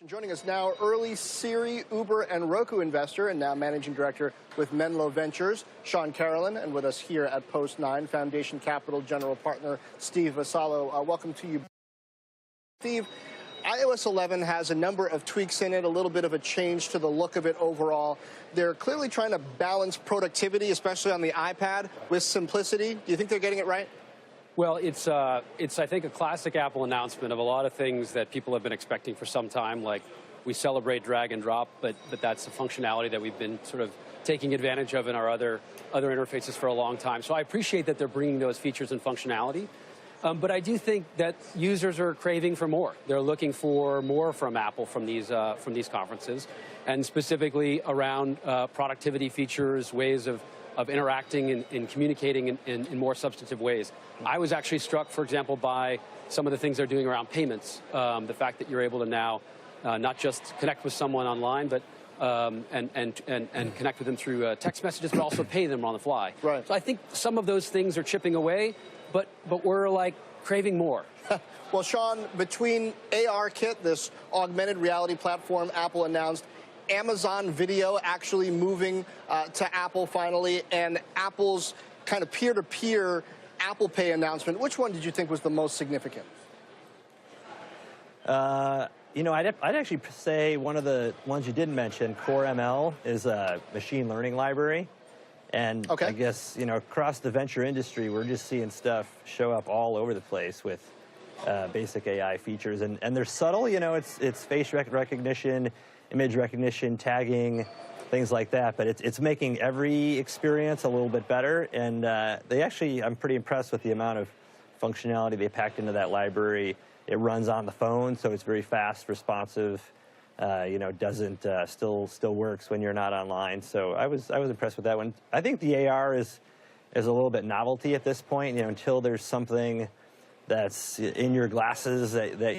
Joining us now, early Siri, Uber, and Roku investor, and now managing director with Menlo Ventures, Shawn Carolan, and with us here at Post 9, Foundation Capital general partner Steve Vassallo. Welcome to you, Steve. iOS 11 has a number of tweaks in it, a little bit of a change to the look of it overall. They're clearly trying to balance productivity, especially on the iPad, with simplicity. Do you think they're getting it right? Well, it's I think, a classic Apple announcement of a lot of things that people have been expecting for some time, like we celebrate drag and drop, but that's a functionality that we've been sort of taking advantage of in our other interfaces for a long time. So I appreciate that they're bringing those features and functionality. But I do think that users are craving for more. They're looking for more from Apple from these conferences, and specifically around productivity features, ways of interacting and communicating in more substantive ways. I was actually struck, for example, by some of the things they're doing around payments. The fact that you're able to now not just connect with someone online, but and connect with them through text messages, but also pay them on the fly. Right. So I think some of those things are chipping away, but we're like craving more. Well, Shawn, between ARKit, this augmented reality platform Apple announced, Amazon Video actually moving to Apple finally, and Apple's kind of peer-to-peer Apple Pay announcement, which one did you think was the most significant? You know, I'd actually say one of the ones you didn't mention, Core ML, is a machine learning library. And okay. I guess, you know, across the venture industry, we're just seeing stuff show up all over the place with basic AI features. And they're subtle, you know, it's face recognition, image recognition, tagging, things like that. But it's making every experience a little bit better. And I'm pretty impressed with the amount of functionality they packed into that library. It runs on the phone, so it's very fast, responsive. You know, doesn't still works when you're not online. So I was impressed with that one. I think the AR is a little bit novelty at this point. You know, until there's something that's in your glasses that you're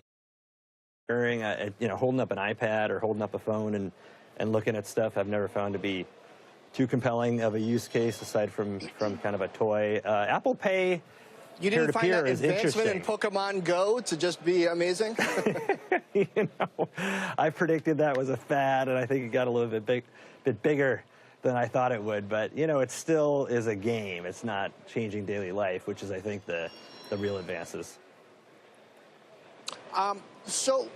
wearing, you know, holding up an iPad or holding up a phone and looking at stuff, I've never found to be too compelling of a use case aside from kind of a toy. Apple Pay. You didn't find that advancement in Pokemon Go to just be amazing? You know, I predicted that was a fad, and I think it got a little bit bigger than I thought it would. But, you know, it still is a game. It's not changing daily life, which is, I think, the real advances. So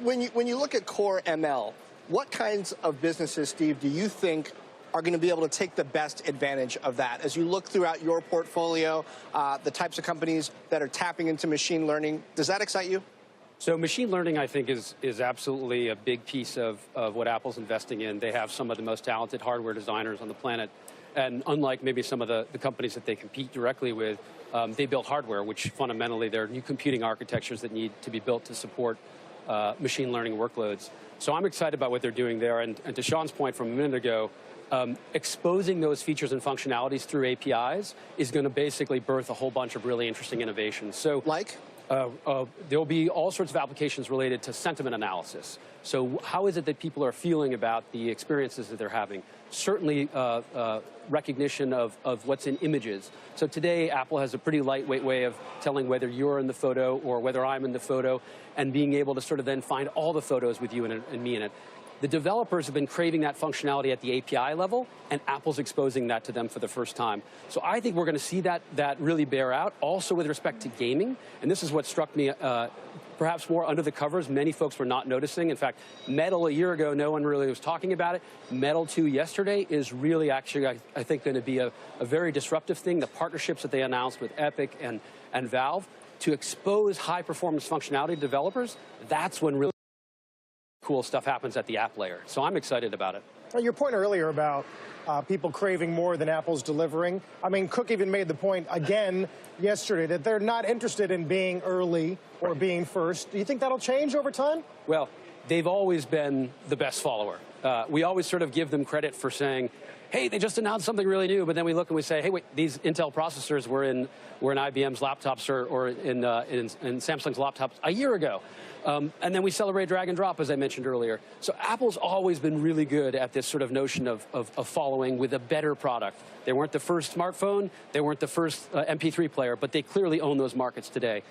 when you look at Core ML, what kinds of businesses, Steve, do you think are going to be able to take the best advantage of that? As you look throughout your portfolio, the types of companies that are tapping into machine learning, does that excite you? So machine learning, I think, is absolutely a big piece of what Apple's investing in. They have some of the most talented hardware designers on the planet. And unlike maybe some of the companies that they compete directly with, they build hardware, which fundamentally they're new computing architectures that need to be built to support machine learning workloads. So I'm excited about what they're doing there. And to Shawn's point from a minute ago, exposing those features and functionalities through APIs is going to basically birth a whole bunch of really interesting innovations. So, like? There'll be all sorts of applications related to sentiment analysis. So how is it that people are feeling about the experiences that they're having? Certainly recognition of what's in images. So today, Apple has a pretty lightweight way of telling whether you're in the photo or whether I'm in the photo, and being able to sort of then find all the photos with you and me in it. The developers have been craving that functionality at the API level, and Apple's exposing that to them for the first time. So I think we're going to see that really bear out, also with respect to gaming. And this is what struck me perhaps more under the covers. Many folks were not noticing. In fact, Metal a year ago, no one really was talking about it. Metal 2 yesterday is really actually, I think, going to be a very disruptive thing. The partnerships that they announced with Epic and Valve to expose high-performance functionality to developers, that's when really cool stuff happens at the app layer. So I'm excited about it. Your point earlier about people craving more than Apple's delivering. I mean, Cook even made the point again yesterday that they're not interested in being early or being first. Do you think that'll change over time? Well, they've always been the best follower. We always sort of give them credit for saying, hey, they just announced something really new, but then we look and we say, hey, wait, these Intel processors were in IBM's laptops or in Samsung's laptops a year ago. And then we celebrate drag and drop, as I mentioned earlier. So Apple's always been really good at this sort of notion of following with a better product. They weren't the first smartphone, they weren't the first MP3 player, but they clearly own those markets today.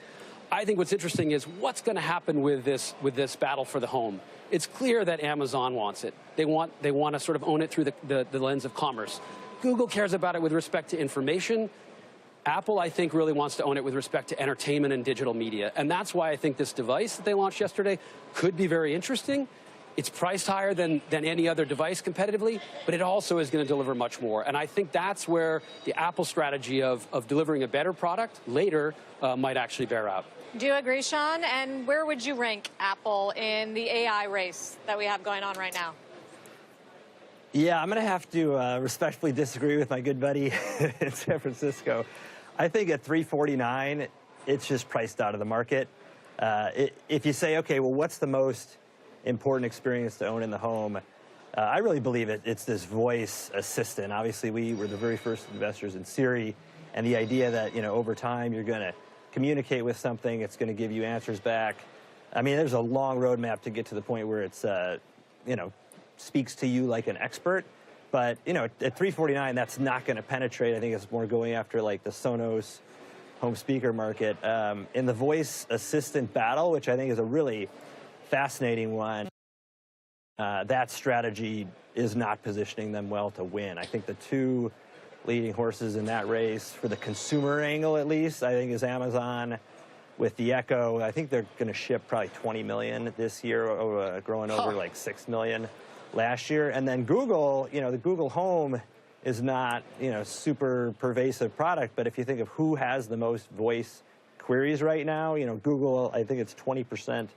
I think what's interesting is what's going to happen with this battle for the home. It's clear that Amazon wants it. They want to sort of own it through the lens of commerce. Google cares about it with respect to information. Apple, I think, really wants to own it with respect to entertainment and digital media. And that's why I think this device that they launched yesterday could be very interesting. It's priced higher than any other device competitively, but it also is going to deliver much more. And I think that's where the Apple strategy of delivering a better product later might actually bear out. Do you agree, Shawn? And where would you rank Apple in the AI race that we have going on right now? Yeah, I'm going to have to respectfully disagree with my good buddy in San Francisco. I think at $349, it's just priced out of the market. If you say, okay, well, what's the most important experience to own in the home? I really believe it's this voice assistant. Obviously, we were the very first investors in Siri, and the idea that, over time you're going to communicate with something, it's going to give you answers back. I mean, there's a long roadmap to get to the point where it's, speaks to you like an expert. But, at $349, that's not going to penetrate. I think it's more going after, like, the Sonos home speaker market. In the voice assistant battle, which I think is a really fascinating one, that strategy is not positioning them well to win. I think the two leading horses in that race, for the consumer angle at least, I think is Amazon with the Echo. I think they're going to ship probably 20 million this year, growing over like 6 million last year. And then Google, the Google Home is not, super pervasive product, but if you think of who has the most voice queries right now, Google, I think it's 20%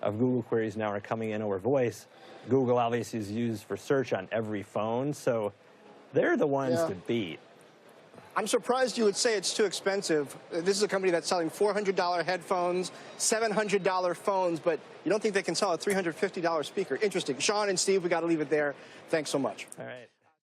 of Google queries now are coming in over voice. Google obviously is used for search on every phone, so they're the ones to beat. I'm surprised you would say it's too expensive. This is a company that's selling $400 headphones, $700 phones, but you don't think they can sell a $350 speaker. Interesting. Shawn and Steve, we got to leave it there. Thanks so much. All right.